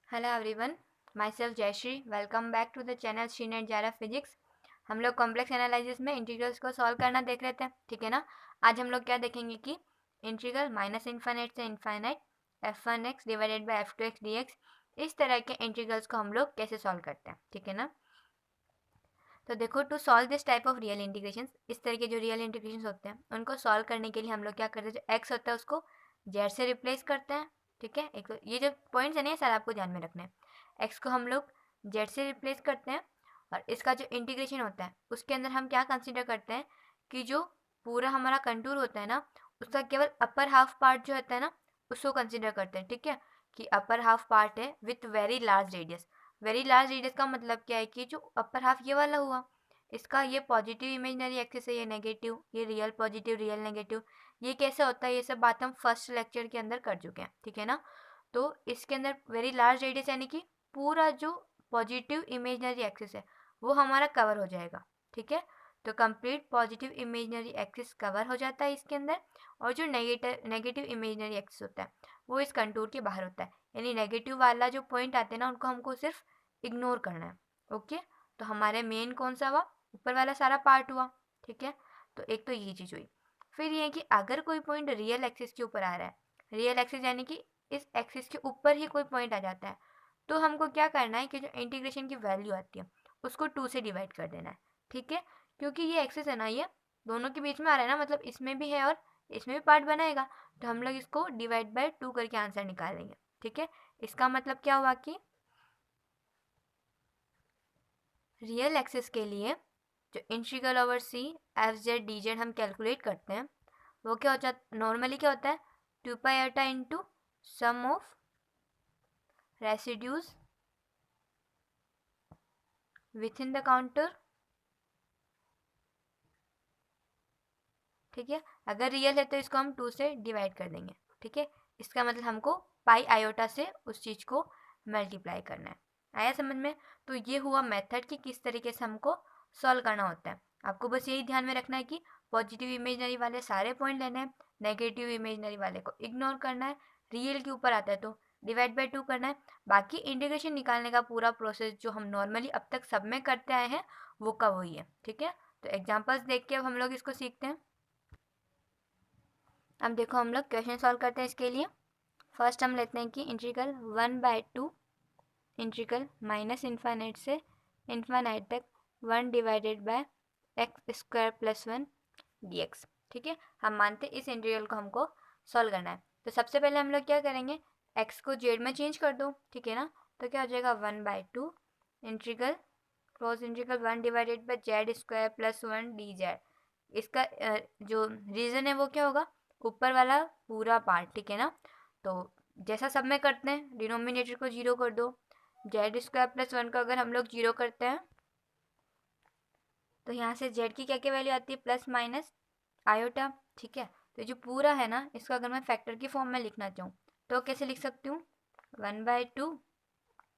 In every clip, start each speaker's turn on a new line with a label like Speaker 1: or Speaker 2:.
Speaker 1: Hello everyone, myself Jayashree. Welcome back to the channel श्रीनेट जारा physics. हम लोग कॉम्प्लेक्स एनालिसिस में इंटीग्रल्स को सॉल्व करना देख रहे थे, ठीक है ना। आज हम लोग क्या देखेंगे कि इंटीग्रल माइनस इन्फाइनाइट से infinite f1x divided by f2x dx, इस तरह के इंटीग्रल्स को हम लोग कैसे सॉल्व करते हैं, ठीक है ना। तो देखो, to solve this type of real integration, इस तरह के जो रियल इंटीग्रेशन होते हैं उनको सॉल्व करने के लिए हम लोग क्या करते हैं, जो एक्स होता है उसको जेड से रिप्लेस करते हैं, ठीक है। एक ये जो पॉइंट्स है ना, ये सारा आपको ध्यान में रखना है। एक्स को हम लोग जेड से रिप्लेस करते हैं और इसका जो इंटीग्रेशन होता है उसके अंदर हम क्या कंसिडर करते हैं कि जो पूरा हमारा कंटूर होता है ना, उसका केवल अपर हाफ पार्ट जो होता है ना, उसको कंसिडर करते हैं, ठीक है। कि अपर हाफ पार्ट है with very large radius. Very large radius का मतलब क्या है कि जो अपर हाफ ये वाला हुआ, इसका ये पॉजिटिव इमेजिनरी एक्सिस है, ये नेगेटिव, ये रियल पॉजिटिव रियल नेगेटिव। ये कैसे होता है, ये सब बात हम फर्स्ट लेक्चर के अंदर कर चुके हैं, ठीक है ना। तो इसके अंदर वेरी लार्ज रेडियस यानी कि पूरा जो पॉजिटिव इमेजिनरी एक्सिस है वो हमारा कवर हो जाएगा, ठीक है। तो complete positive imaginary axis cover हो जाता है इसके अंदर, और जो नेगेटिव इमेजिनरी एक्सिस होता है वो इस कंटूर के बाहर होता है। यानी नेगेटिव वाला जो पॉइंट आते हैं ना, उनको हमको सिर्फ इग्नोर करना है, ओके। तो हमारे मेन कौन सा हुआ, ऊपर वाला सारा पार्ट हुआ, ठीक है। तो एक तो ये चीज़ हुई। फिर ये कि अगर कोई पॉइंट रियल एक्सिस के ऊपर आ रहा है, रियल एक्सिस यानी कि इस एक्सिस के ऊपर ही कोई पॉइंट आ जाता है, तो हमको क्या करना है कि जो इंटीग्रेशन की वैल्यू आती है उसको 2 से डिवाइड कर देना है, ठीक है। क्योंकि ये एक्सिस है ना, ये दोनों के बीच में आ रहा है ना, मतलब इसमें भी है और इसमें भी पार्ट बनाएगा, तो हम लोग इसको डिवाइड बाय 2 करके आंसर निकालेंगे, ठीक है। इसका मतलब क्या हुआ कि रियल एक्सिस के लिए जो integral over C F Z D Z हम कैलकुलेट करते हैं, वो क्या हो जाता, नॉर्मली क्या होता है, 2 pi iota into sum of residues within the contour, ठीक है। अगर रियल है तो इसको हम 2 से डिवाइड कर देंगे, ठीक है। इसका मतलब हमको पाई आयोटा से उस चीज़ को मल्टीप्लाई करना है। आया समझ में। तो ये हुआ मेथड कि किस तरीके से हमको सॉल्व करना होता है। आपको बस यही ध्यान में रखना है कि पॉजिटिव इमेजनरी वाले सारे पॉइंट लेने हैं, नेगेटिव इमेजनरी वाले को इग्नोर करना है, रियल के ऊपर आता है तो डिवाइड बाई 2 करना है। बाकी इंटीग्रेशन निकालने का पूरा प्रोसेस जो हम नॉर्मली अब तक सब में करते आए हैं वो का वही है, ठीक है। तो एग्जाम्पल्स देख के अब हम लोग इसको सीखते हैं। अब देखो, हम लोग क्वेश्चन सॉल्व करते हैं इसके लिए। फर्स्ट हम लेते हैं कि इंटीग्रल 1/2 इंटीग्रल माइनस इन्फाइनाइट से इन्फाइनाइट तक 1 divided bye x square plus 1 dx, ठीक है। हम मानते हैं इस इंटीग्रल को हमको सॉल्व करना है। तो सबसे पहले हम लोग क्या करेंगे, x को जेड में चेंज कर दो, ठीक है ना। तो क्या हो जाएगा 1/2 integral cross integral 1 divided by Z square plus 1 D Z. इसका जो रीज़न है वो क्या होगा, ऊपर वाला पूरा पार्ट, ठीक है ना। तो जैसा सब में करते हैं, डिनोमिनेटर को 0 कर दो। जेड स्क्वायर प्लस 1 को अगर हम लोग 0 करते हैं तो यहाँ से जेड की क्या क्या वैल्यू आती है, प्लस माइनस आयोटा, ठीक है। तो जो पूरा है ना, इसको अगर मैं फैक्टर की फॉर्म में लिखना चाहूँ तो कैसे लिख सकती हूँ, 1/2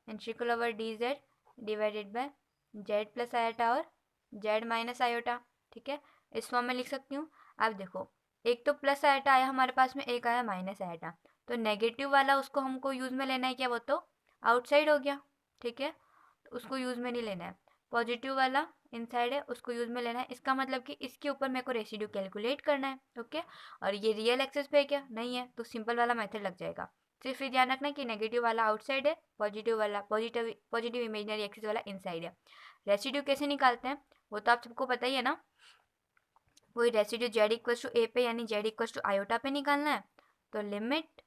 Speaker 1: integral over D Z divided by Z plus iota और जेड माइनस आयोटा, ठीक है। इस फॉर्म में लिख सकती हूँ। अब देखो, एक तो प्लस आयोटा आया हमारे पास में, एक आया माइनस आयोटा, तो नेगेटिव वाला उसको हमको यूज़ में लेना है क्या, वो तो आउटसाइड हो गया, ठीक है। तो उसको यूज़ में नहीं लेना है। पॉजिटिव वाला इनसाइड है, उसको यूज़ में लेना है। इसका मतलब कि इसके ऊपर मेरे को रेसिड्यू कैलकुलेट करना है, ओके। और ये रियल एक्सेस पे है क्या, नहीं है, तो सिंपल वाला मेथड लग जाएगा। सिर्फ ये ध्यान रखना कि नेगेटिव वाला आउटसाइड है, पॉजिटिव वाला पॉजिटिव इमेजिनरी एक्सिस वाला इनसाइड है। रेसिड्यू कैसे निकालते हैं वो तो आप सबको पता ही है ना। वही रेसिड्यू जेड इक्वल्स टू ए पे यानी जेड इक्वल्स टू आयोटा पे निकालना है। तो लिमिट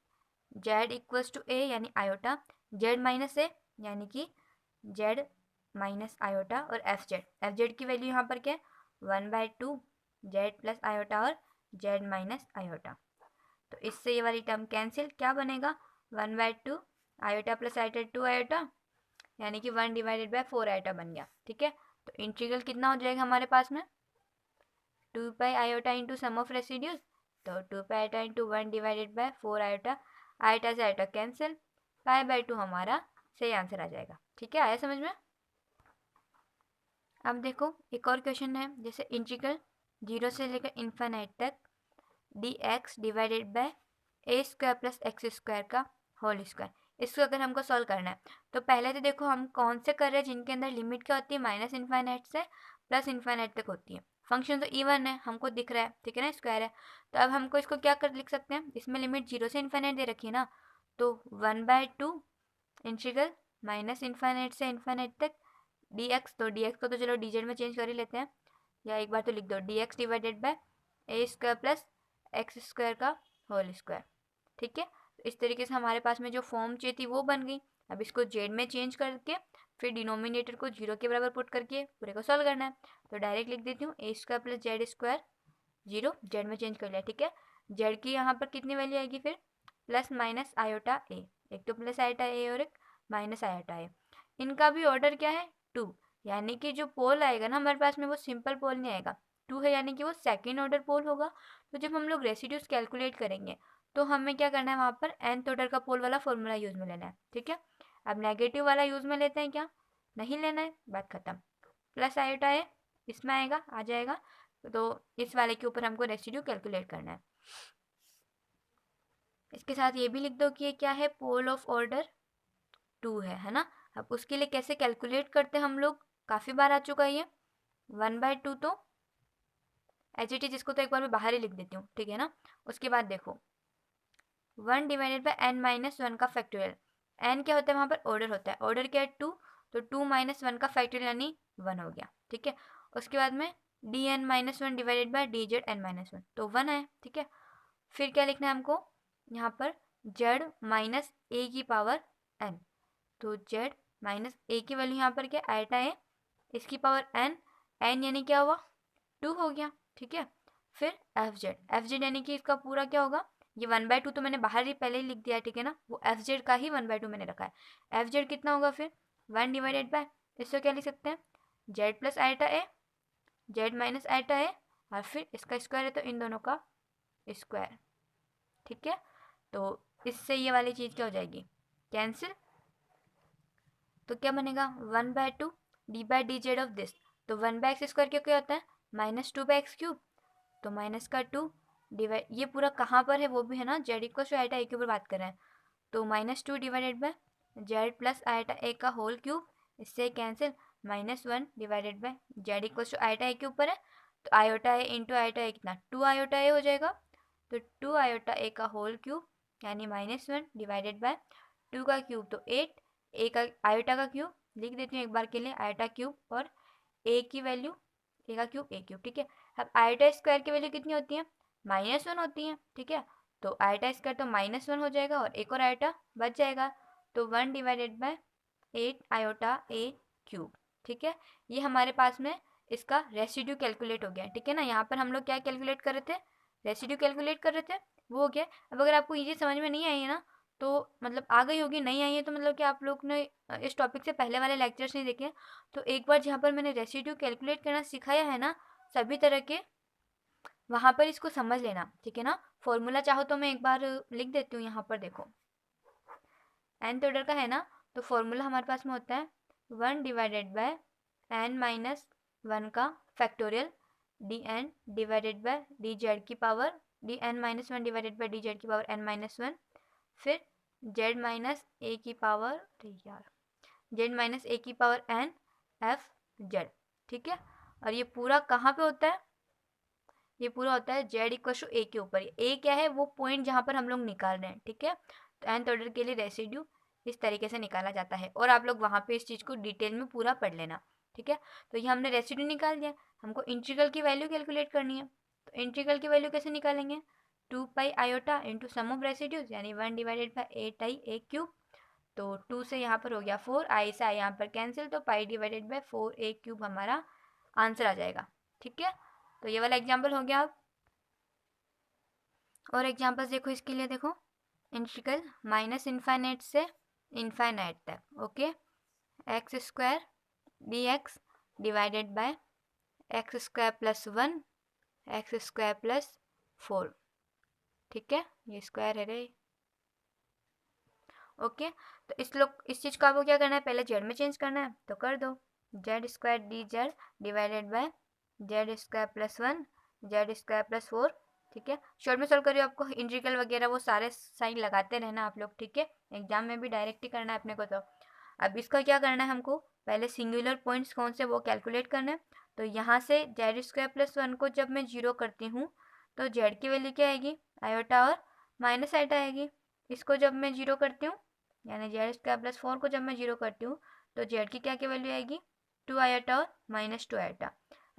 Speaker 1: जेड इक्वल्स टू ए यानी आयोटा, जेड माइनस ए यानी कि जेड माइनस आयोटा, और एफ जेड की वैल्यू यहाँ पर क्या है, 1/2 जेड प्लस आयोटा और जेड माइनस आयोटा। तो इससे ये वाली टर्म कैंसिल, क्या बनेगा, 1/2 आयोटा प्लस आयोटा 2 आयोटा, यानी कि 1 डिवाइडेड बाय 4 आयोटा बन गया, ठीक है। तो इंटीग्रल कितना हो जाएगा हमारे पास में, 2 pi iota into sum of residues, तो 2 pi iota into 1 divided by 4 iota, iota से आयोटा कैंसिल, पाई/2 हमारा सही आंसर आ जाएगा, ठीक है। आया समझ में। अब देखो एक और क्वेश्चन है, जैसे इंटीग्रल 0 से लेकर इन्फाइनाइट तक D x divided by A square plus x square का होल स्क्वायर। इसको अगर हमको सॉल्व करना है तो पहले तो देखो हम कौन से कर रहे हैं जिनके अंदर लिमिट क्या होती है, माइनस इन्फाइनाइट से प्लस इन्फाइनाइट तक होती है। फंक्शन तो इवन है, हमको दिख रहा है, ठीक है ना, स्क्वायर है। तो अब हमको इसको क्या कर लिख सकते हैं, इसमें लिमिट 0 से इन्फाइनाइट दे रखी है ना, तो 1/2 इंटीग्रल माइनस इन्फाइनाइट से इन्फाइनाइट तक dx। तो dx को तो चलो dz में चेंज कर ही लेते हैं, या एक बार तो लिख दो dx divided by A square plus x square का होल स्क्वायर, ठीक है। तो इस तरीके से हमारे पास में जो फॉर्म चाहिए थी वो बन गई। अब इसको जेड में चेंज करके फिर डिनोमिनेटर को 0 के बराबर पुट करके पूरे को सॉल्व करना है। तो डायरेक्ट लिख देती हूँ A square plus Z square, 0 Z में चेंज कर लिया, ठीक है। जेड की यहाँ पर कितनी वैल्यू आएगी फिर, प्लस माइनस आयोटा ए, एक तो प्लस आयोटा ए और एक माइनस आयोटा ए। इनका भी ऑर्डर क्या है, 2, यानी कि जो पोल आएगा ना हमारे पास में वो सिंपल पोल नहीं आएगा, 2 है यानी कि वो सेकेंड ऑर्डर पोल होगा। तो जब हम लोग रेसिड्यूज कैलकुलेट करेंगे तो हमें क्या करना है, वहाँ पर nth ऑर्डर का पोल वाला फॉर्मूला यूज में लेना है, ठीक है। अब नेगेटिव वाला यूज में लेते हैं क्या, नहीं लेना है, बात खत्म। प्लस आयोटा है इसमें आएगा, आ जाएगा, तो इस वाले के ऊपर हमको रेसिड्यू कैलकुलेट करना है। इसके साथ ये भी लिख दो कि ये क्या है, पोल ऑफ ऑर्डर 2 है ना। अब उसके लिए कैसे कैलकुलेट करते हैं हम लोग, काफ़ी बार आ चुका है ये 1/2, तो एच इट इज, इसको तो एक बार मैं बाहर ही लिख देती हूँ, ठीक है ना। उसके बाद देखो 1 डिवाइडेड बाई n माइनस 1 का फैक्टोरियल, n क्या होता है वहाँ पर, ऑर्डर होता है, ऑर्डर क्या है 2, तो 2 माइनस 1 का फैक्टोरियल यानी 1 हो गया, ठीक है। उसके बाद में D N minus 1 divided by D Z N minus 1, तो 1 है, ठीक है। फिर क्या लिखना है हमको यहाँ पर, जेड माइनस ए की पावर n, तो जेड माइनस ए की वैल्यू यहाँ पर क्या आयटा है, इसकी पावर n, n यानी क्या हुआ 2 हो गया, ठीक है। फिर एफ जेड यानी कि इसका पूरा क्या होगा, ये 1/2 तो मैंने बाहर ही पहले ही लिख दिया, ठीक है ना, वो एफ जेड का ही 1/2 मैंने रखा है। एफ जेड कितना होगा फिर 1 डिवाइडेड बाय, इसको क्या लिख सकते हैं, जेड प्लस आयटा ए, जेड माइनस आयटा ए, और फिर इसका स्क्वायर है तो इन दोनों का स्क्वायर, ठीक है। तो इससे ये वाली चीज़ क्या हो जाएगी, कैंसिल। तो क्या बनेगा 1/2 D by D Z of this, तो 1/x स्क्वायर क्या होता है, -2/x क्यूब, तो माइनस का 2 डिवाइड, ये पूरा कहाँ पर है वो भी है ना, Z equal to iota A के ऊपर बात कर रहे हैं, तो -2 divided by Z plus iota A का होल क्यूब, इससे cancel, -1 divided by Z equal to iota A के ऊपर है, तो iota A into iota A कितना 2 आयोटा ए हो जाएगा, तो 2 आयोटा ए का होल क्यूब यानी -1 डिवाइडेड बाय 2 का क्यूब तो 8, ए का आयोटा का क्यूब लिख देती हूँ एक बार के लिए, आयोटा क्यूब, और ए की वैल्यू ए का क्यूब ए क्यूब, ठीक है। अब आयोटा स्क्वायर की वैल्यू कितनी होती है, -1 होती है, ठीक है। तो आयोटा स्क्वायर तो -1 हो जाएगा और एक और आयोटा बच जाएगा, तो 1 डिवाइडेड बाय 8 आयोटा ए क्यूब, ठीक है। ये हमारे पास में इसका रेसिड्यू कैलकुलेट हो गया, ठीक है ना। यहाँ पर हम लोग क्या कैलकुलेट कर रहे थे, रेसिड्यू कैलकुलेट कर रहे थे, वो हो गया। अब अगर आपको ये समझ में नहीं आई है ना, तो मतलब आ गई होगी, नहीं आई है तो मतलब कि आप लोग ने इस टॉपिक से पहले वाले लेक्चर्स नहीं देखे, तो एक बार जहाँ पर मैंने रेसिड्यू कैलकुलेट करना सिखाया है ना सभी तरह के, वहाँ पर इसको समझ लेना, ठीक है ना। फॉर्मूला चाहो तो मैं एक बार लिख देती हूँ, यहाँ पर देखो nth ऑर्डर का है ना, तो फॉर्मूला हमारे पास में होता है 1 डिवाइडेड बाय n माइनस 1 का factorial D N divided by D Z की power D N minus 1 divided by D Z की पावर n माइनस 1, फिर जेड माइनस ए की पावर, यार जेड माइनस ए की पावर n एफ जेड, ठीक है। और ये पूरा कहाँ पे होता है, ये पूरा होता है जेड इक्वल टू ए के ऊपर। ए क्या है, वो पॉइंट जहाँ पर हम लोग निकाल रहे हैं, ठीक है। तो nth ऑर्डर के लिए रेसिड्यू इस तरीके से निकाला जाता है, और आप लोग वहाँ पे इस चीज़ को डिटेल में पूरा पढ़ लेना, ठीक है। तो ये हमने रेसिड्यू निकाल दिया, हमको इंटीग्रल की वैल्यू कैलकुलेट करनी है। तो इंटीग्रल की वैल्यू कैसे निकालेंगे, 2 pi iota into sum of residues यानी 1 divided by 8 I A cube, तो 2 से यहाँ पर हो गया 4, आई से आई यहाँ पर कैंसिल, तो पाई डिवाइडेड बाई 4 ए क्यूब हमारा आंसर आ जाएगा, ठीक है। तो ये वाला एग्जाम्पल हो गया। अब और एग्जाम्पल्स देखो इसके लिए, देखो इंटीग्रल माइनस इन्फाइनाइट से इन्फाइनाइट तक, okay, x square D x divided by x square plus 1 x square plus 4, ठीक है, ये स्क्वायर है रे, ओके। तो इस चीज़ को आपको क्या करना है, पहले जेड में चेंज करना है, तो कर दो, Z square D Z divided by Z square plus 1 Z square plus 4, ठीक है, शॉर्ट में सॉल्व करिए, आपको इंटीग्रल वगैरह वो सारे साइन लगाते रहना आप लोग, ठीक है, एग्जाम में भी डायरेक्ट ही करना है अपने को। तो अब इसका क्या करना है हमको, पहले सिंगुलर पॉइंट्स कौन से वो कैलकुलेट करना है। तो यहाँ से जेड स्क्वायर प्लस 1 को जब मैं जीरो करती हूँ तो जेड की वैल्यू क्या आएगी, आयोटा और माइनस आयोटा आएगी। इसको जब मैं जीरो करती हूँ, यानी जेड स्क्वायर प्लस 4 को जब मैं जीरो करती हूँ तो जेड की क्या वैल्यू आएगी, 2 आयोटा और माइनस 2 आयोटा।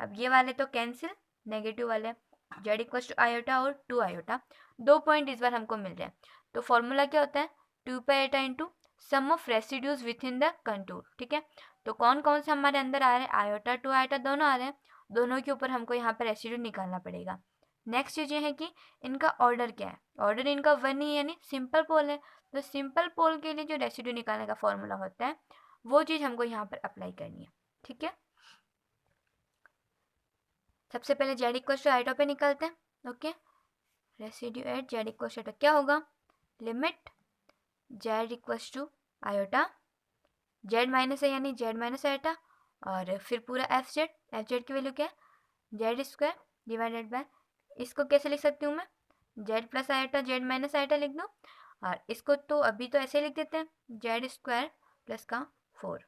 Speaker 1: अब ये वाले तो कैंसिल, नेगेटिव वाले, जेड इक्वल टू आयोटा और 2 आयोटा, 2 पॉइंट इस बार हमको मिल रहे हैं। तो फॉर्मूला क्या होता है, 2 pi iota into sum of residues within the contour, ठीक है। तो कौन कौन से हमारे अंदर आ रहे हैं, आयोटा 2 आयोटा दोनों आ रहे हैं, दोनों के ऊपर हमको यहाँ पर रेसिड्यू निकालना पड़ेगा। नेक्स्ट चीज़ ये है कि इनका ऑर्डर क्या है, ऑर्डर इनका 1 ही यानी सिंपल पोल है। तो सिंपल पोल के लिए जो रेसिड्यू निकालने का फॉर्मूला होता है वो चीज़ हमको यहाँ पर अप्लाई करनी है, ठीक है। सबसे पहले जेड इक्वल टू आयोटा पे निकालते हैं, okay. Residue at Z equal to क्या होगा, limit Z equal to iota, Z minus है यानी जेड माइनस आयोटा, और फिर पूरा एफ जेड की वैल्यू क्या है, जेड स्क्वायर डिवाइडेड बाय, इसको कैसे लिख सकती हूँ मैं, Z plus iota Z minus iota लिख दो, और इसको तो अभी तो ऐसे लिख देते हैं, जेड स्क्वायर प्लस का 4,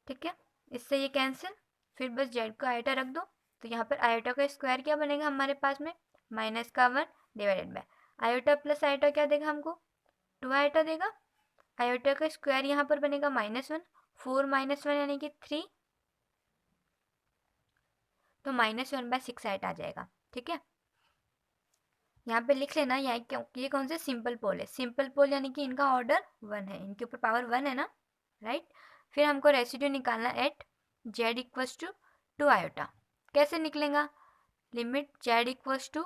Speaker 1: ठीक है। इससे ये कैंसिल, फिर बस जेड का आयोटा रख दो। तो यहाँ पर आयोटा का स्क्वायर क्या बनेगा हमारे पास में, माइनस का 1 divided bye iota plus iota क्या देगा हमको, 2 आयोटा देगा। आयोटा का स्क्वायर यहाँ पर बनेगा -1, 4 -1 यानी कि 3, तो -1/6 आयोटा आ जाएगा, ठीक है। यहाँ पे लिख लेना, यहाँ क्योंकि ये कौन से सिंपल पोल है, सिंपल पोल यानी कि इनका ऑर्डर 1 है, इनके ऊपर पावर 1 है ना, राइट। फिर हमको रेसिड्यू निकालना at Z equals to 2 iota, कैसे निकलेगा, limit Z equals to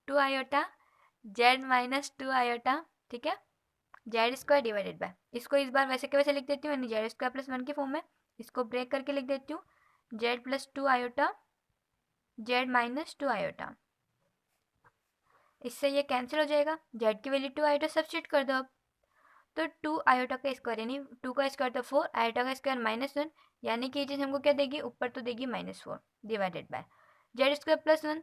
Speaker 1: 2 iota Z minus 2 iota, ठीक है, जेड स्क्वायर डिवाइडेड बाय, इसको इस बार वैसे के वैसे लिख देती हूँ, यानी जेड स्क्वायर प्लस 1 की फॉर्म में, इसको ब्रेक करके लिख देती हूँ, Z plus 2 iota Z minus 2 iota. इससे ये कैंसिल हो जाएगा, जेड की वैल्यू 2 आयोटा सब्स्टिट्यूट कर दो अब, तो 2 आयोटा का स्क्वायर यानी 2 का स्क्वायर तो 4, आयोटा का स्क्वायर -1, यानी कि ये चीज़ हमको क्या देगी, ऊपर तो देगी -4 divided by Z square plus 1,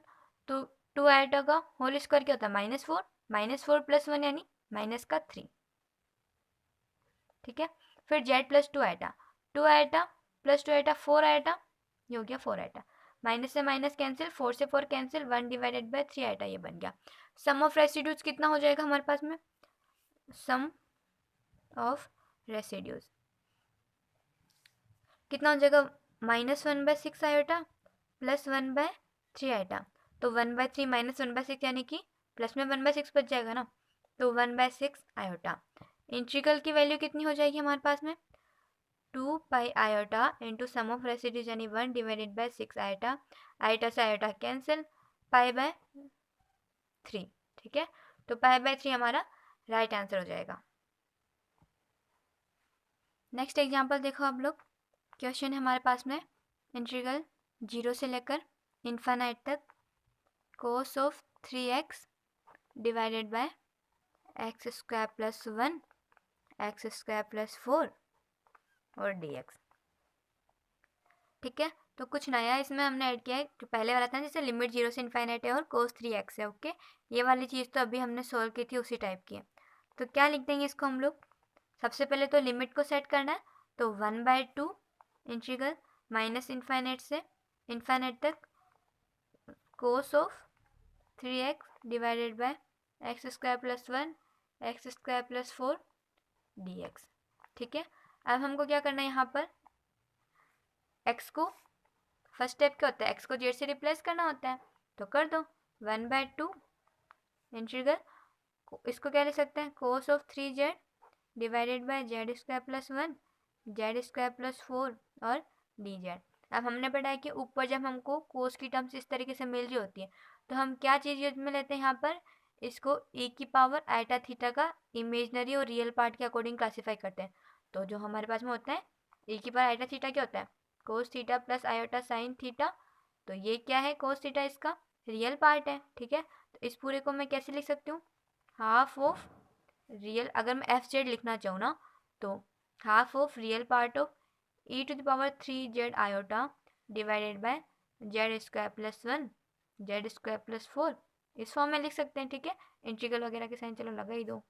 Speaker 1: तो 2 आयोटा का होल स्क्वायर क्या होता है, -4 प्लस 1 यानी -3, ठीक है। फिर Z plus 2 iota, 2 iota plus 2 iota 4 iota, ये हो गया 4 आयोटा, माइनस से माइनस कैंसिल, 4 से 4 कैंसिल, 1 डिवाइडेड बाय 3 आयोटा, ये बन गया। सम ऑफ रेसिड्यूज कितना हो जाएगा हमारे पास में, सम ऑफ रेसिड्यूज कितना हो जाएगा, -1/6 आयोटा प्लस 1/3 आयोटा, तो 1/3 -1/6 यानी कि प्लस में 1/6 बच जाएगा ना, तो 1/6 आयोटा। इंटीग्रल की वैल्यू कितनी हो जाएगी हमारे पास में, 2 pi iota into sum of residues यानी 1 डिवाइडेड बाय 6 आयोटा, आयोटा से आयोटा कैंसिल, π/3, ठीक है। तो π/3 हमारा राइट आंसर हो जाएगा। नेक्स्ट एग्जांपल देखो आप लोग, क्वेश्चन है हमारे पास में, इंटीग्रल 0 से लेकर इन्फानाइट तक cos of 3x divided by x square plus 1 x square plus 4 और dx, ठीक है। तो कुछ नया इसमें हमने ऐड किया है, जो पहले वाला था जैसे लिमिट 0 से इन्फाइनाइट है और कोस 3x है, ओके। ये वाली चीज़ तो अभी हमने सोल्व की थी उसी टाइप की है। तो क्या लिख देंगे इसको हम लोग, सबसे पहले तो लिमिट को सेट करना है, तो 1/2 इंटीग्रल माइनस इन्फाइनाइट से इन्फाइनाइट तक cos of 3x divided by x square plus 1 x square plus 4 dx, ठीक है। अब हमको क्या करना है, यहाँ पर x को फर्स्ट स्टेप क्या होता है, x को जेड से रिप्लेस करना होता है, तो कर दो 1/2 इंटीग्रल, इसको क्या लिख सकते हैं, cos of 3z divided by Z square plus 1 Z square plus 4 और dz। अब हमने पढ़ा है कि ऊपर जब हमको कोस की टर्म्स इस तरीके से मिल रही होती है तो हम क्या चीज़ यूज में लेते हैं, यहाँ पर इसको e की पावर आइटा थीटा का इमेजनरी और रियल पार्ट के अकॉर्डिंग क्लासीफाई करते हैं। तो जो हमारे पास में होता है e की पावर आइटा थीटा क्या होता है, cos theta plus iota sine theta, तो ये क्या है, कोस थीटा इसका रियल पार्ट है, ठीक है। तो इस पूरे को मैं कैसे लिख सकती हूँ, हाफ ऑफ रियल, अगर मैं एफ जेड लिखना चाहूँ ना तो half of real part of e to the power 3z iota divided by Z square plus 1 Z square plus 4 इस फॉर्म में लिख सकते हैं, ठीक है। इंटीग्रल वगैरह के साइन चलो लगा ही दो।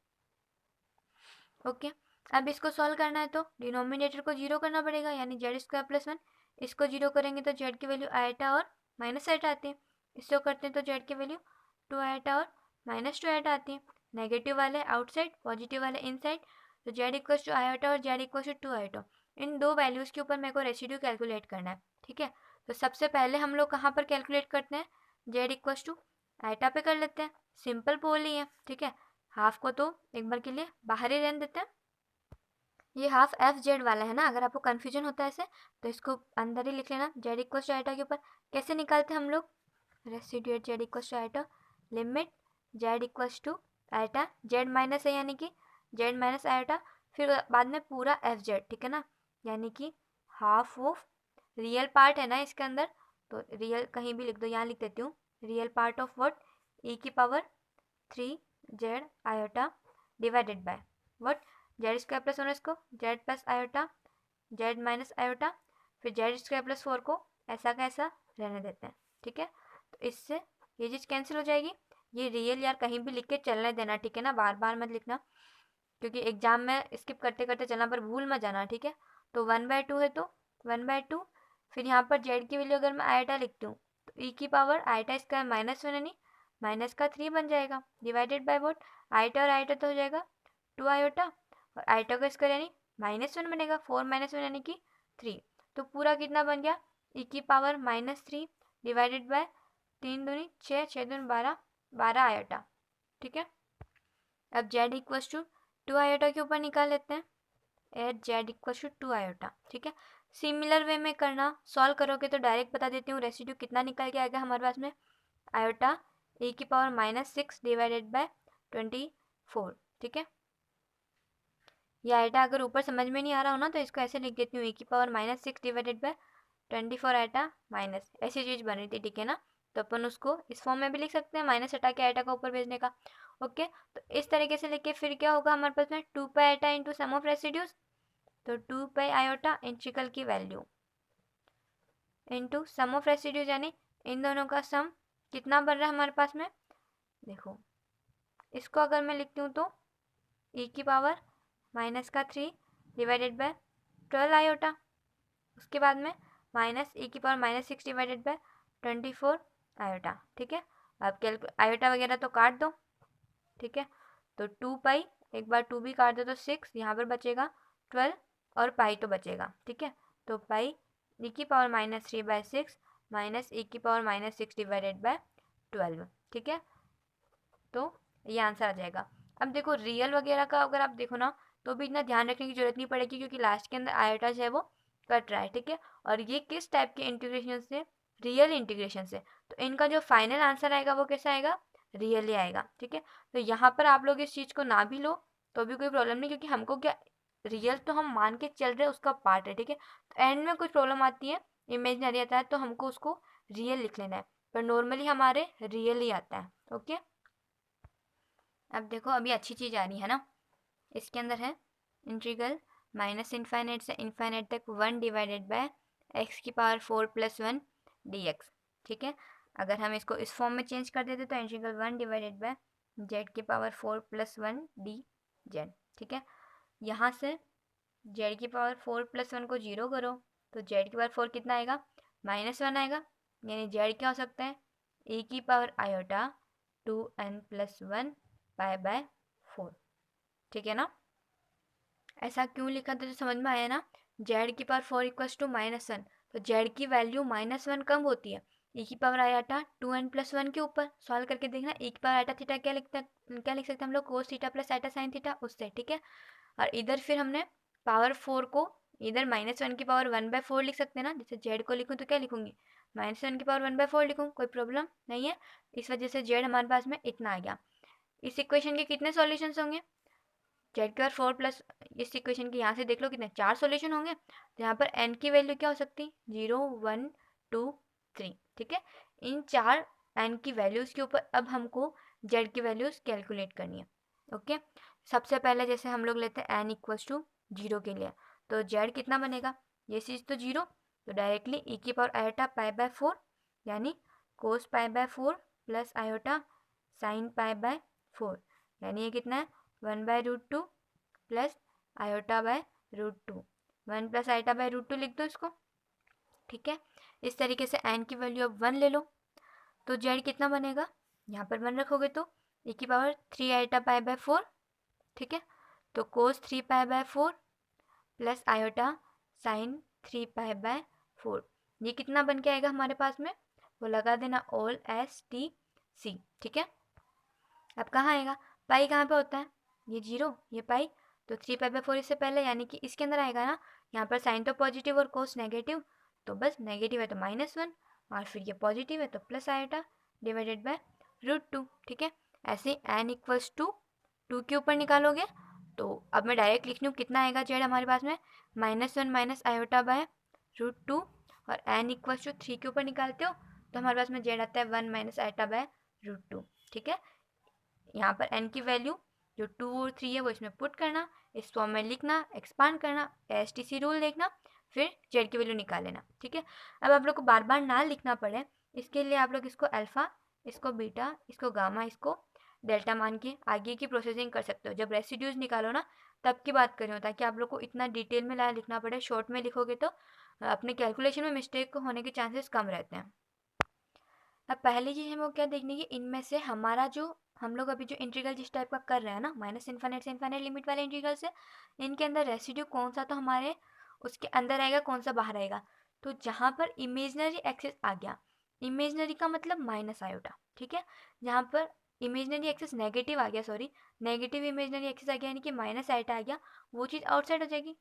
Speaker 1: ओके, अब इसको सॉल्व करना है तो डिनोमिनेटर को जीरो करना पड़ेगा, यानी जेड स्क्वायर प्लस 1। इसको जीरो करेंगे तो जेड की वैल्यू आयटा और माइनस आयटा आती है। इसको करते हैं तो जेड की वैल्यू 2 आयटा और माइनस 2 आयटा आती है। नेगेटिव वाले आउटसाइड, पॉजिटिव वाले इनसाइड, तो जेड इक्वल टू आयटा और जेड इक्वल टू 2 आयटा। इन दो वैल्यूज़ के ऊपर मेरे को रेसिड्यू कैलकुलेट करना है, ठीक है। तो सबसे पहले हम लोग कहाँ पर कैलकुलेट करते हैं, जेड इक्वल टू आयटा पे कर लेते हैं। सिंपल पोल ही है, ठीक है। हाफ को तो एक बार के लिए बाहर ही रहने देते हैं। ये हाफ एफ जेड वाला है ना, अगर आपको कन्फ्यूजन होता है ऐसे तो इसको अंदर ही लिख लेना। जेड इक्वल टू आयटा के ऊपर कैसे निकालते हैं हम लोग, residue Z equal to iota, limit Z equal to iota, Z minus है यानी कि जेड माइनस आयटा, फिर बाद में पूरा एफ जेड, ठीक है ना, यानी कि हाफ ऑफ रियल पार्ट है ना इसके अंदर, तो रियल कहीं भी लिख दो, यहाँ लिख देती हूँ, रियल पार्ट ऑफ व्हाट, ई की power 3 Z iota divided by what, Z square plus 1 इसको Z plus iota, Z minus iota, फिर जेड स्क्वायर प्लस 4 को ऐसा का ऐसा रहने देते हैं, ठीक है। तो इससे ये चीज़ कैंसिल हो जाएगी। ये रियल यार कहीं भी लिख के चलने देना, ठीक है ना, बार बार मत लिखना, क्योंकि एग्जाम में स्किप करते करते चलना, पर भूल मत जाना, ठीक है। तो 1/2 है तो 1/2, फिर यहाँ पर जेड की वैल्यू अगर मैं आयटा लिखती हूँ तो ई की पावर आयटा स्क्वायर माइनस 1 यानी माइनस का 3 बन जाएगा, डिवाइडेड बाय वोट, आयटा और आयटा तो हो जाएगा 2 आयोटा, और आयटा का स्क्वायर यानी -1 बनेगा, 4 -1 यानी कि 3। तो पूरा कितना बन गया, ई की पावर -3 डिवाइडेड बाय 3 दूनी 6, 6 दूनी 12, 12 आयोटा, ठीक है। अब जेड इक्वल टू 2 आयोटा के ऊपर निकाल लेते हैं, at Z equal to 2 iota, ठीक है। सिमिलर वे में करना, सॉल्व करोगे तो डायरेक्ट बता देती हूँ रेसिड्यू कितना निकल के आएगा हमारे पास में, आयोटा ए की पावर -6 डिवाइडेड बाय 24, ठीक है। ये आयटा अगर ऊपर समझ में नहीं आ रहा हो ना तो इसको ऐसे लिख देती हूँ, ए की power -6 divided by 24 eta minus, ऐसी चीज़ बन रही थी, ठीक है ना। तो अपन उसको इस फॉर्म में भी लिख सकते हैं, माइनस हटा के आयटा का ऊपर भेजने का। ओके, तो इस तरीके से लिखे फिर क्या होगा हमारे पास में 2 pi iota into sum of residues, तो 2 पाई आयोटा इंटीग्रल की value into sum of residues, यानी इन दोनों का सम कितना बन रहा है हमारे पास में, देखो इसको अगर मैं लिखती हूँ तो ई की पावर माइनस का 3 डिवाइडेड बाय 12 आयोटा, उसके बाद में माइनस ई की पावर -6 डिवाइडेड बाय 24 आयोटा, ठीक है। अब आयोटा वगैरह तो काट दो, ठीक है। तो 2 पाई, एक बार 2 भी काट दो तो 6, यहाँ पर बचेगा 12 और पाई तो बचेगा, ठीक है। तो पाई ई की पावर -3/6 माइनस ई की पावर -6 डिवाइडेड बाय 12, ठीक है। तो ये आंसर आ जाएगा। अब देखो रियल वगैरह का अगर आप देखो ना तो भी इतना ध्यान रखने की जरूरत नहीं पड़ेगी, क्योंकि लास्ट के अंदर आयोटा जो है वो कट रहा है, ठीक है। और ये किस टाइप के इंटीग्रेशन से, रियल इंटीग्रेशन से, तो इनका जो फाइनल आंसर आएगा वो कैसा आएगा, रियल ही आएगा, ठीक है। तो यहाँ पर आप लोग इस चीज़ को ना भी लो तो भी कोई प्रॉब्लम नहीं, क्योंकि हमको क्या, रियल तो हम मान के चल रहे हैं उसका पार्ट है, ठीक है। तो एंड में कुछ प्रॉब्लम आती है, इमेजनरी आता है, तो हमको उसको रियल लिख लेना है, पर नॉर्मली हमारे रियल ही आता है, ओके। अब देखो अभी अच्छी चीज़ आ रही है ना, इसके अंदर है इंटीग्रल -इनफाइनाइट से इनफाइनाइट तक 1 डिवाइडेड बाय x की पावर 4 + 1 dx, ठीक है। अगर हम इसको इस फॉर्म में चेंज कर देते तो इंटीग्रल 1 डिवाइडेड बाय z की पावर 4 + 1 dz, ठीक है। यहाँ से z की पावर 4 + 1 को 0 करो तो z की पावर 4 कितना आएगा, -1 आएगा, यानी z क्या हो सकता है, e की पावर आयोटा 2n + 1 π/4, ठीक है ना। ऐसा क्यों लिखा था, तो समझ में आया ना, जेड की पावर 4 इक्वल्स टू -1, तो जेड की वैल्यू -1 कम होती है ई की पावर आयाटा 2n + 1 के ऊपर, सॉल्व करके देखना, ई की पावर आयटा थीटा क्या लिख सकते हैं हम लोग, cos theta plus eta sine theta, उससे, ठीक है। और इधर फिर हमने पावर 4 को इधर -1 की पावर 1/4 लिख सकते हैं ना, जैसे जेड को लिखूँ तो क्या लिखूंगी, -1 की पावर 1/4 लिखूँ, कोई प्रॉब्लम नहीं है। इस वजह से जेड हमारे पास में इतना आ गया। इस इक्वेशन के कितने सॉल्यूशंस होंगे, जेड की पावर 4 प्लस, इस इक्वेशन के यहाँ से देख लो कितने, 4 सॉल्यूशन होंगे। तो यहाँ पर n की वैल्यू क्या हो सकती, 0 1 2 3, ठीक है। इन 4 n की वैल्यूज़ के ऊपर अब हमको z की वैल्यूज़ कैलकुलेट करनी है, ओके। सबसे पहले जैसे हम लोग लेते हैं n इक्वल्स टू 0 के लिए, तो z कितना बनेगा, ये चीज़ तो 0, तो डायरेक्टली e की पावर आयटा π/4 यानी cos pi by 4 plus iota sine pi by 4, यानी ये कितना है 1/√2 plus iota by √2, 1 plus iota by √2 लिख दो इसको, ठीक है। इस तरीके से एन की वैल्यू अब 1 ले लो, तो जेड कितना बनेगा, यहाँ पर 1 रखोगे तो e की पावर 3 आयोटा पाई बाय 4, ठीक है। तो कोस 3 पाई by 4 plus iota sign 3 pi by 4, ये कितना बन के आएगा हमारे पास में, वो लगा देना ऑल एस टी सी, ठीक है। अब कहाँ आएगा, पाई कहाँ पे होता है, ये 0 ये पाई, तो 3 पाई बाय 4 इससे पहले, यानी कि इसके अंदर आएगा ना। यहाँ पर साइन तो पॉजिटिव और कोस नेगेटिव, तो बस नेगेटिव है तो -1 और फिर ये पॉजिटिव है तो प्लस आयोटा डिवाइडेड बाय √2, ठीक है। ऐसे n इक्वल्स टू 2 के ऊपर निकालोगे तो अब मैं डायरेक्ट लिख लूँ कितना आएगा जेड हमारे पास में, -1 माइनस आयोटा बाय √2, और n इक्वल्स टू 3 के ऊपर निकालते हो तो हमारे पास में जेड आता है 1 माइनस आयोटा बाय √2, ठीक है। यहाँ पर n की वैल्यू जो 2 और 3 है वो इसमें पुट करना, इस फॉर्म में लिखना, एक्सपांड करना, STC रूल देखना, फिर जेड की वैल्यू निकाल लेना, ठीक है। अब आप लोग को बार बार ना लिखना पड़े, इसके लिए आप लोग इसको अल्फ़ा, इसको बीटा, इसको गामा, इसको डेल्टा मान के आगे की प्रोसेसिंग कर सकते हो। जब रेसिड्यूज निकालो ना तब की बात कर रही हूँ, ताकि आप लोग को इतना डिटेल में लिखना पड़े। शॉर्ट में लिखोगे तो अपने कैलकुलेशन में मिस्टेक होने के चांसेस कम रहते हैं। अब पहली चीज़ हमें क्या देखनी है, इनमें से हमारा जो हम लोग अभी जो इंटीग्रल जिस टाइप का कर रहे हैं ना, माइनस इन्फाइनाइट से इन्फाइनाइट लिमिट वाले इंटीग्रल से, इनके अंदर रेसिड्यू कौन सा तो हमारे उसके अंदर आएगा, कौन सा बाहर आएगा। तो जहाँ पर इमेजनरी एक्सेस आ गया, इमेजनरी का मतलब माइनस आयोटा, ठीक है। जहाँ पर इमेजनरी एक्सेस नेगेटिव आ गया, सॉरी नेगेटिव इमेजनरी एक्सेस आ गया, यानी कि माइनस आयोटा आ गया, वो चीज़ आउटसाइड हो जाएगी।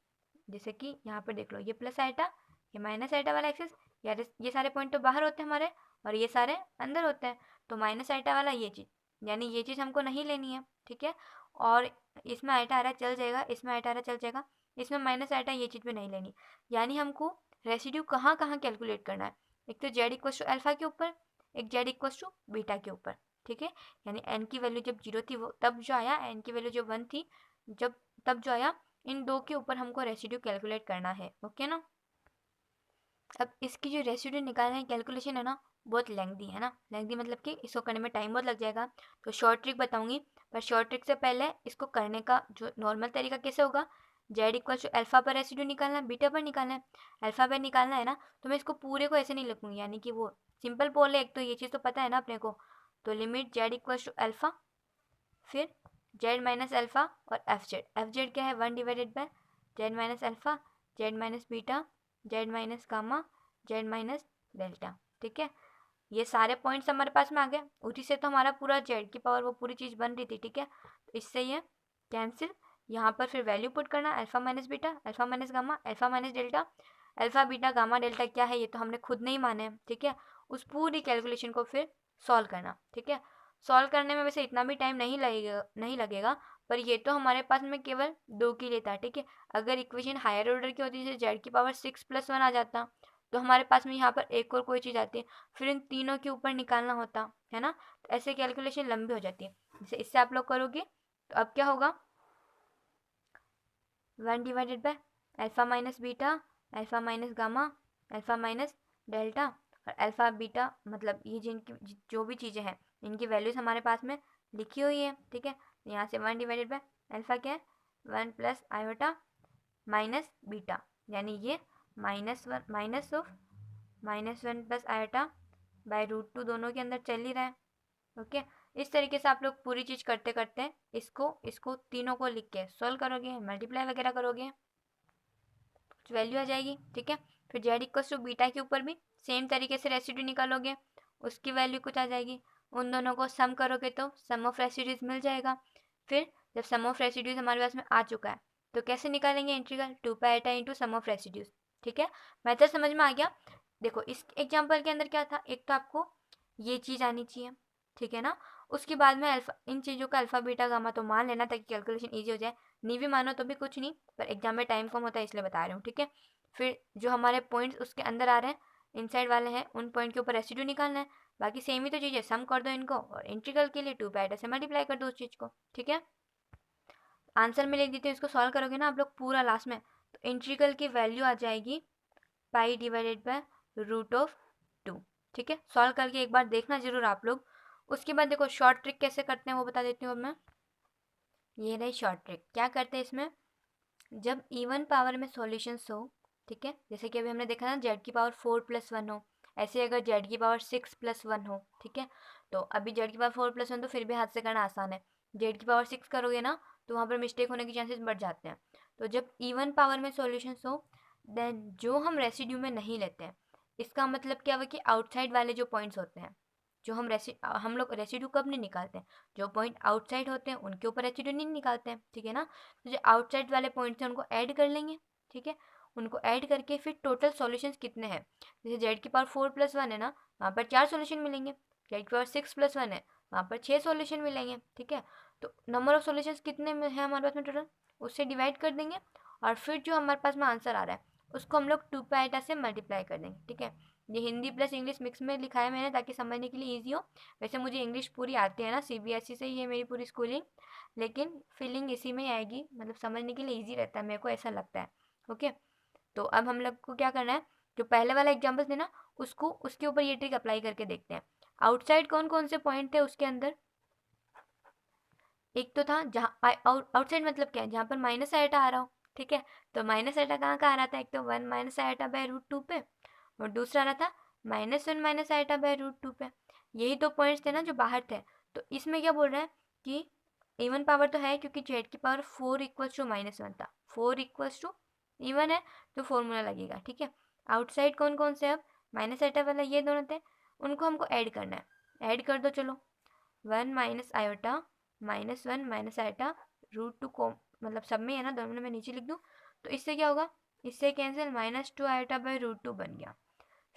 Speaker 1: जैसे कि यहाँ पर देख लो, ये प्लस आयोटा, ये माइनस आयोटा वाला एक्सेस, यार ये सारे पॉइंट तो बाहर होते हैं हमारे और ये सारे अंदर होते हैं, तो माइनस आइटा वाला ये चीज़, यानी ये चीज़ हमको नहीं लेनी है, ठीक है। और इसमें आइटा आ रहा चल जाएगा, इसमें आइटा आ रहा चल जाएगा, इसमें माइनस आइटा, ये चीज़ भी नहीं लेनी। यानी हमको रेसिड्यू कहाँ कहाँ कैलकुलेट करना है, एक तो जेड इक्वल्स टू अल्फा के ऊपर, एक जेड इक्वल्स टू बीटा के ऊपर, ठीक है। यानी एन की वैल्यू जब 0 थी वो तब जो आया, एन की वैल्यू जब 1 थी जब तब जो आया, इन दो के ऊपर हमको रेसिड्यू कैलकुलेट करना है, ओके ना। अब इसकी जो रेसिड्यू निकालने की कैलकुलेशन है ना, बहुत लेंथी है ना, लेंथी मतलब कि इसको करने में टाइम बहुत लग जाएगा। तो शॉर्ट ट्रिक बताऊंगी, पर शॉर्ट ट्रिक से पहले इसको करने का जो नॉर्मल तरीका कैसे होगा, जेड इक्वल टू अल्फा पर रेसिड्यू निकालना है, बीटा पर निकालना है, अल्फा पर निकालना है ना। तो मैं इसको पूरे को ऐसे नहीं लिखूंगी, यानी कि वो सिंपल पोल है, एक तो ये चीज़ तो पता है ना अपने को। तो limit Z equal to alpha, फिर जेड माइनस अल्फा और एफ जेड क्या है 1 divided by Z minus alpha, Z minus beta, Z minus gamma, Z minus delta, ठीक है। ये सारे पॉइंट्स हमारे पास में आ गए, उसी से तो हमारा पूरा जेड की पावर वो पूरी चीज़ बन रही थी, ठीक है। तो इससे ये कैंसिल, यहाँ पर फिर वैल्यू पुट करना, alpha minus beta, alpha minus gamma, alpha minus delta. Alpha beta gamma delta क्या है ये तो हमने खुद नहीं माने, ठीक है। उस पूरी कैलकुलेशन को फिर सॉल्व करना, ठीक है। सॉल्व करने में वैसे इतना भी टाइम नहीं लगेगा, पर ये तो हमारे पास में केवल 2 के लिए था, ठीक है। अगर इक्वेशन हायर ऑर्डर की होती, जैसे जेड की पावर 6 + 1 आ जाता, तो हमारे पास में यहाँ पर एक और कोई चीज़ आती है, फिर इन तीनों के ऊपर निकालना होता है ना। तो ऐसे कैलकुलेशन लंबी हो जाती है। जैसे इससे आप लोग करोगे तो अब क्या होगा, 1 divided by alpha minus beta, alpha minus gamma, alpha minus delta, और अल्फा बीटा मतलब ये जिनकी जो भी चीज़ें हैं इनकी वैल्यूज़ हमारे पास में लिखी हुई है, ठीक है। यहाँ से 1 डिवाइडेड बाय अल्फा क्या है 1 प्लस आयोटा माइनस बीटा, यानी ये -1 -1 प्लस आयोटा बाय √2 दोनों के अंदर चल ही रहा है, ओके। इस तरीके से आप लोग पूरी चीज़ करते करते इसको इसको तीनों को लिख के सॉल्व करोगे, मल्टीप्लाई वगैरह करोगे, वैल्यू आ जाएगी, ठीक है। फिर जेड इक्वल टू बीटा के ऊपर भी सेम तरीके से रेसिड्यू निकालोगे, उसकी वैल्यू कुछ आ जाएगी। उन दोनों को सम करोगे तो सम ऑफ रेसिड्यूज मिल जाएगा। फिर जब सम ऑफ रेसिड्यूज हमारे पास में आ चुका है तो कैसे निकालेंगे integral, 2 pi iota into sum of residues, ठीक है। मेथड समझ में आ गया। देखो इस एग्जाम्पल के अंदर क्या था, एक तो आपको ये चीज़ आनी चाहिए, ठीक है ना। उसके बाद में अल्फा, इन चीज़ों का अल्फा बीटा गामा तो मान लेना ताकि कैलकुलेशन ईजी हो जाए, नहीं भी मानो तो भी कुछ नहीं, पर एग्जाम में टाइम कम होता है इसलिए बता रही हूँ, ठीक है। फिर जो हमारे पॉइंट्स उसके अंदर आ रहे हैं इनसाइड वाले हैं, उन पॉइंट के ऊपर रेसिड्यू निकालना है। बाकी सेम ही तो चीज़ है, सम कर दो इनको और इंटीग्रल के लिए 2 पाई आटा से मल्टीप्लाई कर दो उस चीज़ को, ठीक है। आंसर में लिख देते हैं, इसको सॉल्व करोगे ना आप लोग पूरा लास्ट में, तो इंटीग्रल की वैल्यू आ जाएगी पाई डिवाइडेड बाय √2, ठीक है, सॉल्व करके एक बार देखना जरूर आप लोग। उसके बाद देखो शॉर्ट ट्रिक कैसे करते हैं वो बता देती हूँ अब मैं। ये रही शॉर्ट ट्रिक। क्या करते हैं इसमें, जब इवन पावर में सॉल्यूशंस हो, ठीक है, जैसे कि अभी हमने देखा ना जेड की पावर 4+1 हो, ऐसे अगर जेड की पावर 6+1 हो, ठीक है, तो अभी जेड की पावर 4+1 तो फिर भी हाथ से करना आसान है, जेड की पावर 6 करोगे ना तो वहाँ पर मिस्टेक होने के चांसेस बढ़ जाते हैं। तो जब इवन पावर में सॉल्यूशंस हो, देन जो हम रेसिड्यू में नहीं लेते हैं, इसका मतलब क्या हुआ कि आउटसाइड वाले जो पॉइंट्स होते हैं, जो हम लोग रेसिड्यू कब नहीं निकालते हैं, जो पॉइंट आउटसाइड होते हैं उनके ऊपर रेसिड्यू नहीं निकालते हैं, ठीक है ना। तो जो आउटसाइड वाले पॉइंट्स हैं उनको ऐड कर लेंगे, ठीक है, उनको ऐड करके फिर टोटल सॉल्यूशंस कितने हैं, जैसे जेड की पावर 4+1 है ना, वहाँ पर 4 सॉल्यूशन मिलेंगे, जेड की पावर 6+1 है वहाँ पर 6 सॉल्यूशन मिलेंगे, ठीक है। तो नंबर ऑफ सॉल्यूशंस कितने में है हमारे पास में टोटल, उससे डिवाइड कर देंगे, और फिर जो हमारे पास में आंसर आ रहा है उसको हम लोग 2 पे आइटा से मल्टीप्लाई कर देंगे, ठीक है। ये हिंदी प्लस इंग्लिश मिक्स में लिखा है मैंने ताकि समझने के लिए ईजी हो। वैसे मुझे इंग्लिश पूरी आती है ना, सीबीएसई से ही है मेरी पूरी स्कूलिंग, लेकिन फीलिंग इसी में ही आएगी, मतलब समझने के लिए ईजी रहता है, मेरे को ऐसा लगता है। ओके, तो अब हम लोग को क्या करना है, जो पहले वाला एग्जाम्पल थे ना उसको उसके ऊपर ये ट्रिक अप्लाई करके देखते हैं। आउटसाइड कौन कौन से पॉइंट थे उसके अंदर, एक तो था जहाँ आउटसाइड मतलब क्या है, जहाँ पर माइनस आइटा आ रहा हो, ठीक है। तो माइनस आइटा कहाँ कहाँ आ रहा था, एक तो 1 माइनस आइटा बाय √2 पे, और दूसरा आ रहा था -1 माइनस आइटा बाय √2 पे। यही दो पॉइंट्स थे ना जो बाहर थे। तो इसमें क्या बोल रहा है कि इवन पावर तो है क्योंकि जेड की पावर 4 इक्वल्स टू -1 था, 4 इक्वल्स टू इवन है तो फॉर्मूला लगेगा, ठीक है। आउटसाइड कौन कौन से, अब माइनस आइटा वाला ये दोनों थे, उनको हमको ऐड करना है। ऐड कर दो चलो, 1 माइनस आयोटा -1 माइनस आइटा √2 को, मतलब सब में है ना, दोनों में मैं नीचे लिख दूँ तो इससे क्या होगा, इससे कैंसिल -2 आयोटा बाय √2 बन गया।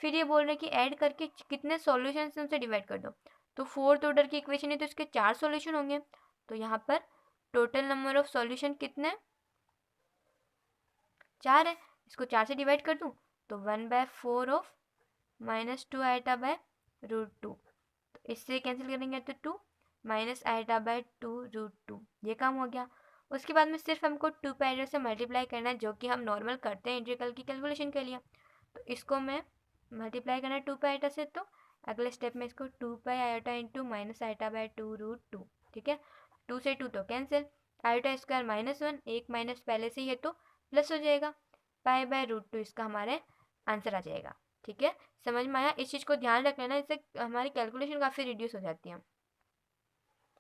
Speaker 1: फिर ये बोल रहे हैं कि ऐड करके कितने सॉल्यूशन से उनसे डिवाइड कर दो, तो फोर्थ ऑर्डर की इक्वेशन है तो इसके 4 सॉल्यूशन होंगे। तो यहाँ पर टोटल नंबर ऑफ सॉल्यूशन कितने हैं, 4 है, इसको 4 से डिवाइड कर दूँ तो 1/4 ऑफ -2 आइटा बाय √2, तो इससे कैंसिल करेंगे तो 2 माइनस आइटा बाय 2 √2, ये काम हो गया। उसके बाद में सिर्फ हमको 2 पे आइटा से मल्टीप्लाई करना है, जो कि हम नॉर्मल करते हैं इंटीग्रल की कैलकुलेशन के लिए। तो इसको मैं मल्टीप्लाई करना है 2 पे आइटा से, तो अगले स्टेप में इसको 2 पे iota into minus iota by 2 √2, ठीक है। 2 से 2 तो कैंसिल, आयोटा स्क्वायर -1, एक माइनस पहले से ही है तो प्लस हो जाएगा, पाई बाय √2 इसका हमारे आंसर आ जाएगा, ठीक है। समझ में आया, इस चीज़ को ध्यान रख लेना, इससे हमारी कैलकुलेशन काफ़ी रिड्यूस हो जाती है।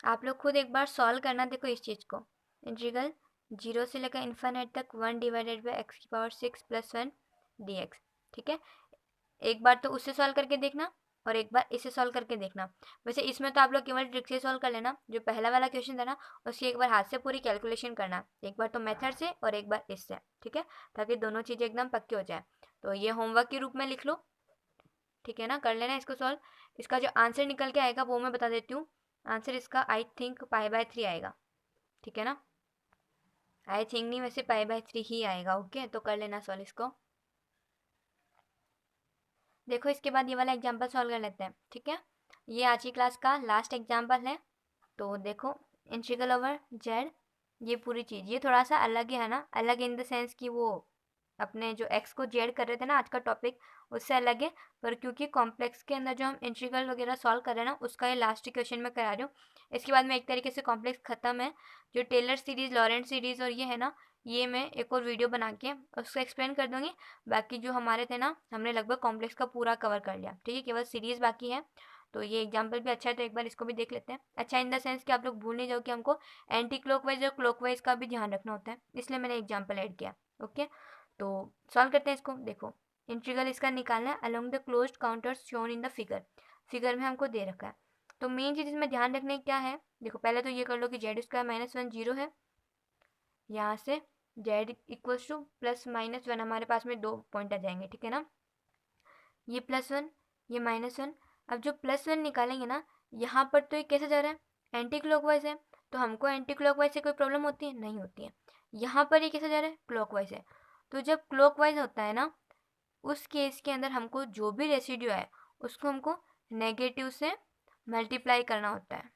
Speaker 1: आप लोग खुद एक बार सॉल्व करना, देखो इस चीज़ को, इंटीग्रल 0 से लेकर इन्फाइनाइट तक 1 डिवाइडेड बाई एक्स की पावर 6+1 dx, ठीक है। एक बार तो उससे सॉल्व करके देखना और एक बार इसे सॉल्व करके देखना। वैसे इसमें तो आप लोग केवल ट्रिक से सॉल्व कर लेना, जो पहला वाला क्वेश्चन था ना उसकी एक बार हाथ से पूरी कैलकुलेशन करना, एक बार तो मेथड से और एक बार इससे, ठीक है, ताकि दोनों चीज़ें एकदम पक्की हो जाए। तो ये होमवर्क के रूप में लिख लो, ठीक है ना, कर लेना इसको सॉल्व। इसका जो आंसर निकल के आएगा वो मैं बता देती हूँ। आंसर इसका आई थिंक π/3 आएगा, ठीक है ना, आई थिंक नहीं, वैसे π/3 ही आएगा। ओके, तो कर लेना सॉल्व इसको। देखो इसके बाद ये वाला एग्जाम्पल सॉल्व कर लेते हैं, ठीक है। ये आज की क्लास का लास्ट एग्जाम्पल है। तो देखो इंटीग्रल ओवर जेड, ये पूरी चीज़ ये थोड़ा सा अलग है ना, अलग इन द सेंस कि वो अपने जो एक्स को जेड कर रहे थे ना आज का टॉपिक, उससे अलग है। पर क्योंकि कॉम्प्लेक्स के अंदर जो हम इंटीग्रल वगैरह सॉल्व कर रहे हैं ना उसका ये लास्ट क्वेश्चन में करा रही हूँ। इसके बाद में एक तरीके से कॉम्प्लेक्स ख़त्म है। जो टेलर सीरीज़, लॉरेंट सीरीज़ और ये है ना, ये मैं एक और वीडियो बना के उसको एक्सप्लेन कर दूँगी। बाकी जो हमारे थे ना, हमने लगभग कॉम्प्लेक्स का पूरा कवर कर लिया, ठीक है, केवल सीरीज़ बाकी है। तो ये एग्जाम्पल भी अच्छा है, तो एक बार इसको भी देख लेते हैं। अच्छा इन द सेंस कि आप लोग भूल नहीं जाओ कि हमको एंटी क्लॉकवाइज और क्लॉकवाइज का भी ध्यान रखना होता है, इसलिए मैंने एग्जाम्पल ऐड किया। ओके, तो सॉल्व करते हैं इसको। देखो इंटीग्रल इसका निकालना है along the closed counters shown in the figure, figure में हमको दे रखा है। तो मेन चीज़ इसमें ध्यान रखने की क्या है, देखो पहले तो ये कर लो कि जेड स्क्वायर -1 0 है, यहाँ से जेड इक्वल्स टू +-1 हमारे पास में 2 पॉइंट आ जाएंगे, ठीक है ना। ये +1 ये -1, अब जो +1 निकालेंगे ना यहाँ पर तो ये कैसे जा रहा है, एंटी क्लॉकवाइज है, तो हमको एंटी क्लॉकवाइज से कोई प्रॉब्लम होती है, नहीं होती है। यहाँ पर ये कैसे जा रहा है, क्लॉकवाइज है, तो जब क्लॉकवाइज होता है ना उस केस के अंदर हमको जो भी रेसिड्यू है उसको हमको नेगेटिव से मल्टीप्लाई करना होता है,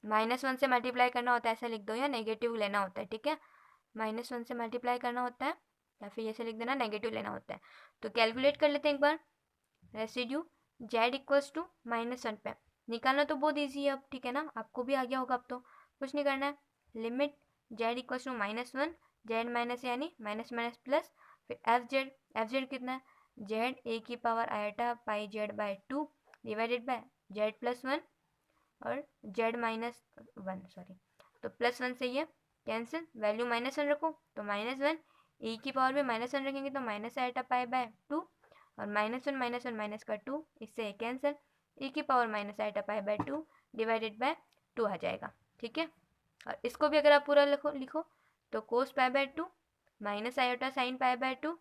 Speaker 1: -1 से मल्टीप्लाई करना होता है, ऐसा लिख दो, या नेगेटिव लेना होता है, ठीक है। -1 से मल्टीप्लाई करना होता है या फिर ऐसे लिख देना नेगेटिव लेना होता है। तो कैलकुलेट कर लेते हैं एक बार। रेसिड्यू जेड इक्वल्स टू -1 पे निकालना तो बहुत ईजी है अब, ठीक है ना, आपको भी आ गया होगा अब तो कुछ नहीं करना है। Limit Z equals to -1 Z minus यानी माइनस माइनस प्लस, फिर एफ जेड कितना है, जेड ए की power iota pi Z by 2 divided by Z plus 1 और जेड -1 सॉरी, तो +1 से ये कैंसिल, वैल्यू -1 रखो तो -1, e की पावर में -1 रखेंगे तो माइनस आयोटा पाई बाय 2 और -1 माइनस का 2, इससे कैंसिल, e की power minus iota pi by 2 divided by 2 आ जाएगा, ठीक है। और इसको भी अगर आप पूरा लिखो तो cos pi by 2 minus iota sine pi by 2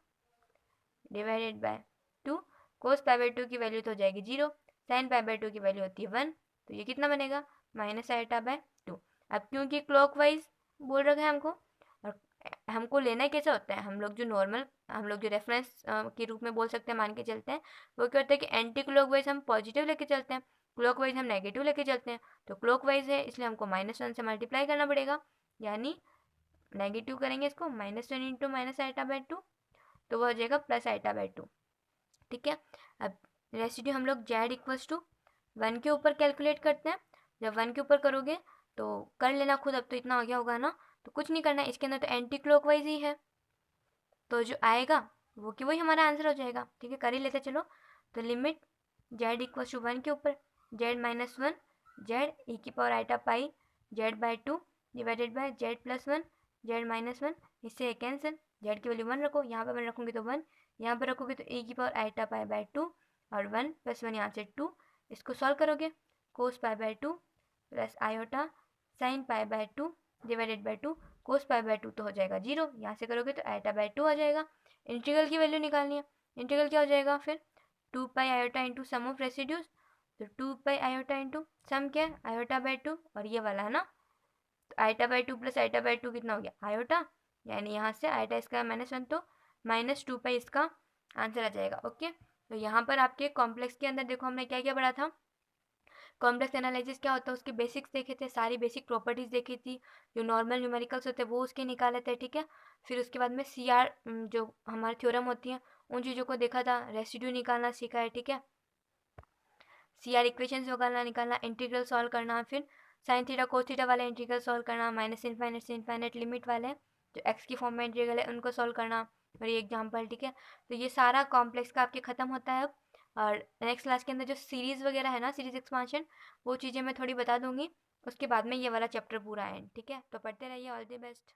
Speaker 1: divided by 2, cos pi by 2 की वैल्यू तो हो जाएगी 0, साइन पाई बाय 2 की वैल्यू होती है 1, तो ये कितना बनेगा माइनस आयोटा बाय 2। अब क्योंकि क्लॉकवाइज बोल रखा है हमको, और हमको लेना कैसा होता है, हम लोग जो रेफरेंस के रूप में बोल सकते हैं, मान के चलते हैं, वो क्या होता है कि एंटी क्लॉकवाइज हम पॉजिटिव लेके चलते हैं, क्लॉकवाइज हम नेगेटिव लेके चलते हैं। तो क्लॉकवाइज है इसलिए हमको -1 से मल्टीप्लाई करना पड़ेगा, यानी नेगेटिव करेंगे इसको -1 इंटू माइनस आयोटा बाय 2 तो वो हो जाएगा प्लस आयोटा बाय 2, ठीक है। अब रेसिड्यू हम लोग जेड इक्वल्स टू 1 के ऊपर कैलकुलेट करते हैं। जब 1 के ऊपर करोगे तो कर लेना खुद, अब तो इतना आ गया होगा ना, तो कुछ नहीं करना, इसके अंदर तो एंटी क्लॉकवाइज ही है, तो जो आएगा वो कि वही हमारा आंसर हो जाएगा, ठीक है। कर ही लेते चलो, तो लिमिट जेड इक्वल्स टू 1 के ऊपर जेड -1 जेड ई की power iota pi Z by 2 divided by Z +1 Z -1, इससे कैंसिल, जेड की वैल्यू 1 रखो, यहाँ पर मैं रखूँगी तो 1, यहाँ पर रखोगे तो ए की पावर आइटा पाई बाय 2 और 1 + 1 यहाँ से 2, इसको सॉल्व करोगे cos pi by 2 plus iota sine pi by 2 divided by 2, cos pi by 2 तो हो जाएगा 0, यहाँ से करोगे तो आयोटा बाय 2 आ जाएगा। इंटीग्रल की वैल्यू निकालनी है, इंटीग्रल क्या हो जाएगा फिर 2 pi iota into sum of residues, तो 2 पाई आयोटा इंटू सम क्या है आयोटा बाय 2 और ये वाला है ना, तो iota by 2 plus iota by 2 कितना हो गया आयोटा, यानी यहाँ से आयोटा इसका -1 तो -2 पाई इसका आंसर आ जाएगा, ओके। तो यहाँ पर आपके कॉम्प्लेक्स के अंदर देखो हमने क्या क्या पढ़ा था, कॉम्प्लेक्स एनालिसिस क्या होता है उसके बेसिक्स देखे थे, सारी बेसिक प्रॉपर्टीज देखी थी, जो नॉर्मल न्यूमेरिकल्स होते हैं वो उसके निकाले थे, ठीक है। फिर उसके बाद में CR जो हमारी थ्योरम होती है उन चीज़ों को देखा था, रेसिड्यू निकालना सीखा है, ठीक है, CR इक्वेशंस निकालना, इंटीग्रल सॉल्व करना, फिर साइन थीटा कोस थीटा वाला इंटीग्रल सॉल्व करना, -इनफाइनाइट से इनफाइनाइट लिमिट वाले जो x की फॉर्म में इंटीग्रल है उनको सॉल्व करना, और ये एग्जाम्पल, ठीक है। तो ये सारा कॉम्प्लेक्स का आपके ख़त्म होता है अब, और नेक्स्ट क्लास के अंदर जो सीरीज़ वगैरह है ना, सीरीज़ एक्सपांशन, वो चीज़ें मैं थोड़ी बता दूंगी, उसके बाद में ये वाला चैप्टर पूरा है, ठीक है। तो पढ़ते रहिए, ऑल द बेस्ट।